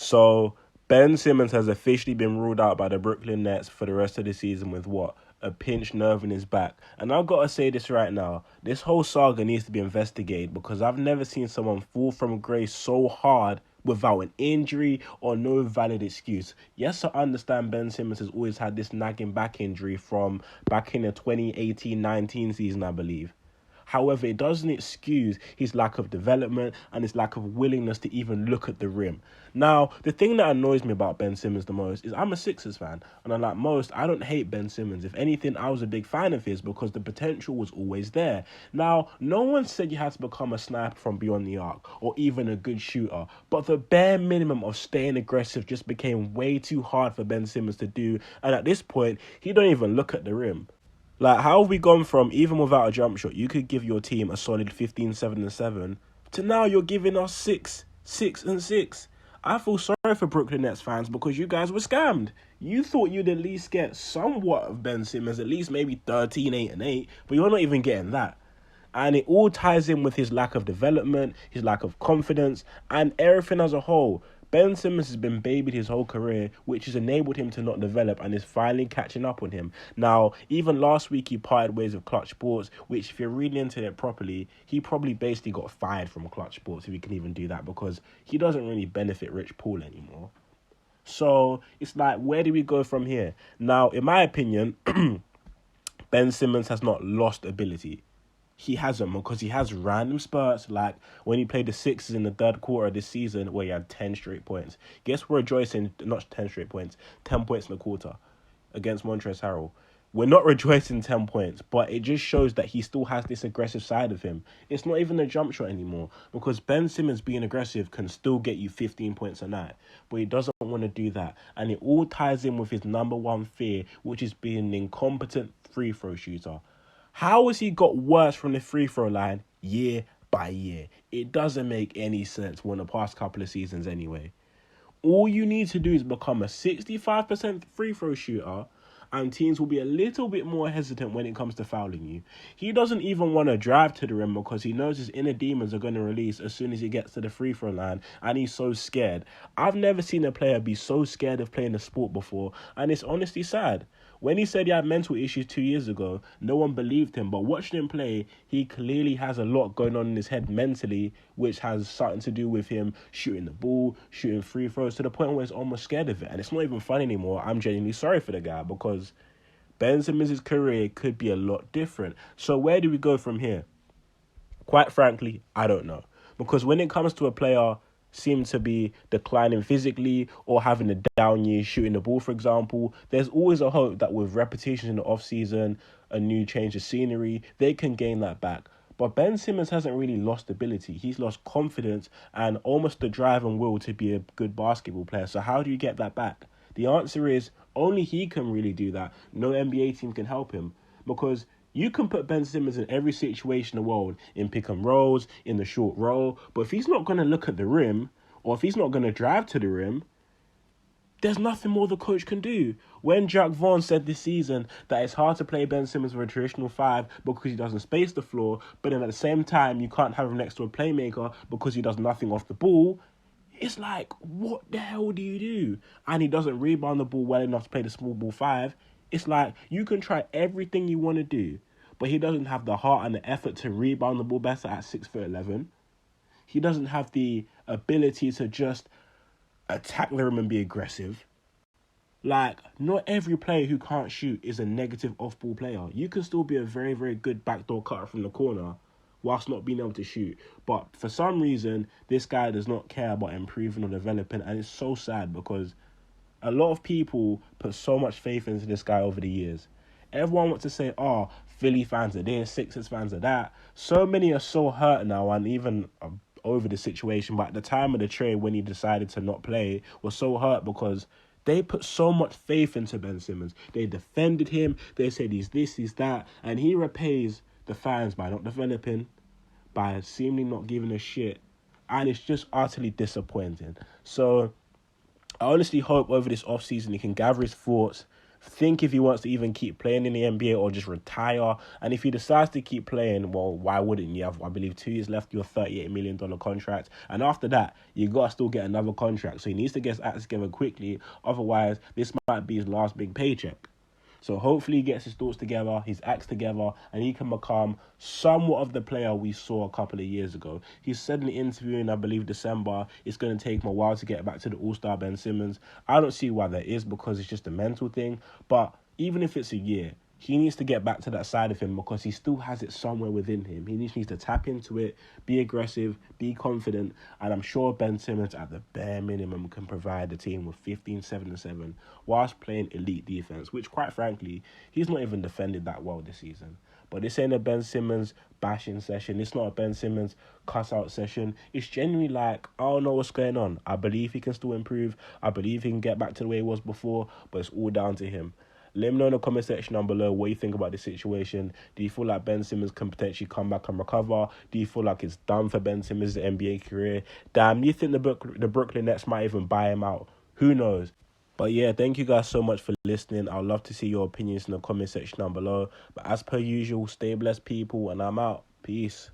So Ben Simmons has officially been ruled out by the Brooklyn Nets for the rest of the season with what? A pinched nerve in his back. And I've got to say this right now. This whole saga needs to be investigated because I've never seen someone fall from grace so hard without an injury or no valid excuse. Yes, I understand Ben Simmons has always had this nagging back injury from back in the 2018-19 season, I believe. However, it doesn't excuse his lack of development and his lack of willingness to even look at the rim. Now, the thing that annoys me about Ben Simmons the most is I'm a Sixers fan, and unlike most, I don't hate Ben Simmons. If anything, I was a big fan of his because the potential was always there. Now, no one said you had to become a sniper from beyond the arc or even a good shooter, but the bare minimum of staying aggressive just became way too hard for Ben Simmons to do, and at this point, he don't even look at the rim. Like, how have we gone from, even without a jump shot, you could give your team a solid 15, 7, and 7, to now you're giving us 6, 6, and 6. I feel sorry for Brooklyn Nets fans because you guys were scammed. You thought you'd at least get somewhat of Ben Simmons, at least maybe 13, 8, and 8, but you're not even getting that. And it all ties in with his lack of development, his lack of confidence, and everything as a whole. Ben Simmons has been babied his whole career, which has enabled him to not develop and is finally catching up on him. Now, even last week he parted ways with Clutch Sports, which if you're reading into it properly, he probably basically got fired from Clutch Sports, if he can even do that, because he doesn't really benefit Rich Paul anymore. So, it's like, where do we go from here? Now, in my opinion, Ben Simmons has not lost ability. He hasn't, because he has random spurts, like when he played the Sixers in the third quarter of this season where he had 10 straight points. Guess we're rejoicing, not 10 straight points, 10 points in the quarter against Montrezl Harrell. We're not rejoicing 10 points, but it just shows that he still has this aggressive side of him. It's not even a jump shot anymore, because Ben Simmons being aggressive can still get you 15 points a night, but he doesn't want to do that. And it all ties in with his number one fear, which is being an incompetent free throw shooter. How has he got worse from the free throw line year by year? It doesn't make any sense in the past couple of seasons anyway. All you need to do is become a 65% free throw shooter and teams will be a little bit more hesitant when it comes to fouling you. He doesn't even want to drive to the rim because he knows his inner demons are going to release as soon as he gets to the free throw line, and he's so scared. I've never seen a player be so scared of playing the sport before, and it's honestly sad. When he said he had mental issues 2 years ago, no one believed him. But watching him play, he clearly has a lot going on in his head mentally, which has something to do with him shooting the ball, shooting free throws, to the point where he's almost scared of it. And it's not even fun anymore. I'm genuinely sorry for the guy because Ben Simmons' career could be a lot different. So where do we go from here? Quite frankly, I don't know. Because when it comes to a player seem to be declining physically or having a down year shooting the ball, for example, there's always a hope that with repetition in the off-season, a new change of scenery, they can gain that back. But Ben Simmons hasn't really lost ability. He's lost confidence and almost the drive and will to be a good basketball player. So how do you get that back? The answer is only he can really do that. No NBA team can help him, because you can put Ben Simmons in every situation in the world, in pick and rolls, in the short roll, but if he's not going to look at the rim, or if he's not going to drive to the rim, there's nothing more the coach can do. When Jack Vaughn said this season that it's hard to play Ben Simmons with a traditional 5 because he doesn't space the floor, but then at the same time you can't have him next to a playmaker because he does nothing off the ball, it's like, what the hell do you do? And he doesn't rebound the ball well enough to play the small ball 5. It's like, you can try everything you want to do, but he doesn't have the heart and the effort to rebound the ball better at 6'11". He doesn't have the ability to just attack the rim and be aggressive. Like, not every player who can't shoot is a negative off-ball player. You can still be a very, very good backdoor cutter from the corner whilst not being able to shoot. But for some reason, this guy does not care about improving or developing, and it's so sad because a lot of people put so much faith into this guy over the years. Everyone wants to say, oh, Philly fans are this, Sixers fans are that. So many are so hurt now and even over the situation. But at the time of the trade, when he decided to not play, was so hurt because they put so much faith into Ben Simmons. They defended him. They said he's this, he's that. And he repays the fans by not developing, by seemingly not giving a shit. And it's just utterly disappointing. So I honestly hope over this offseason he can gather his thoughts think if he wants to even keep playing in the NBA or just retire. And if he decides to keep playing, well, why wouldn't you have, I believe, 2 years left, your $38 million contract. And after that, you got to still get another contract. So he needs to get his act together quickly. Otherwise, this might be his last big paycheck. So hopefully he gets his thoughts together, his acts together, and he can become somewhat of the player we saw a couple of years ago. He said in an interview in, I believe, December, it's going to take him a while to get back to the All-Star Ben Simmons. I don't see why that is, because it's just a mental thing. But even if it's a year, he needs to get back to that side of him, because he still has it somewhere within him. He needs to tap into it, be aggressive, be confident, and I'm sure Ben Simmons at the bare minimum can provide the team with 15, 7, and 7 whilst playing elite defense, which quite frankly, he's not even defended that well this season. But this ain't a Ben Simmons bashing session. It's not a Ben Simmons cuss-out session. It's genuinely like, I don't know what's going on. I believe he can still improve. I believe he can get back to the way he was before, but it's all down to him. Let me know in the comment section down below what you think about this situation. Do you feel like Ben Simmons can potentially come back and recover? Do you feel like it's done for Ben Simmons' NBA career? Damn, you think the Brooklyn Nets might even buy him out? Who knows? But yeah, thank you guys so much for listening. I'd love to see your opinions in the comment section down below. But as per usual, stay blessed, people, and I'm out. Peace.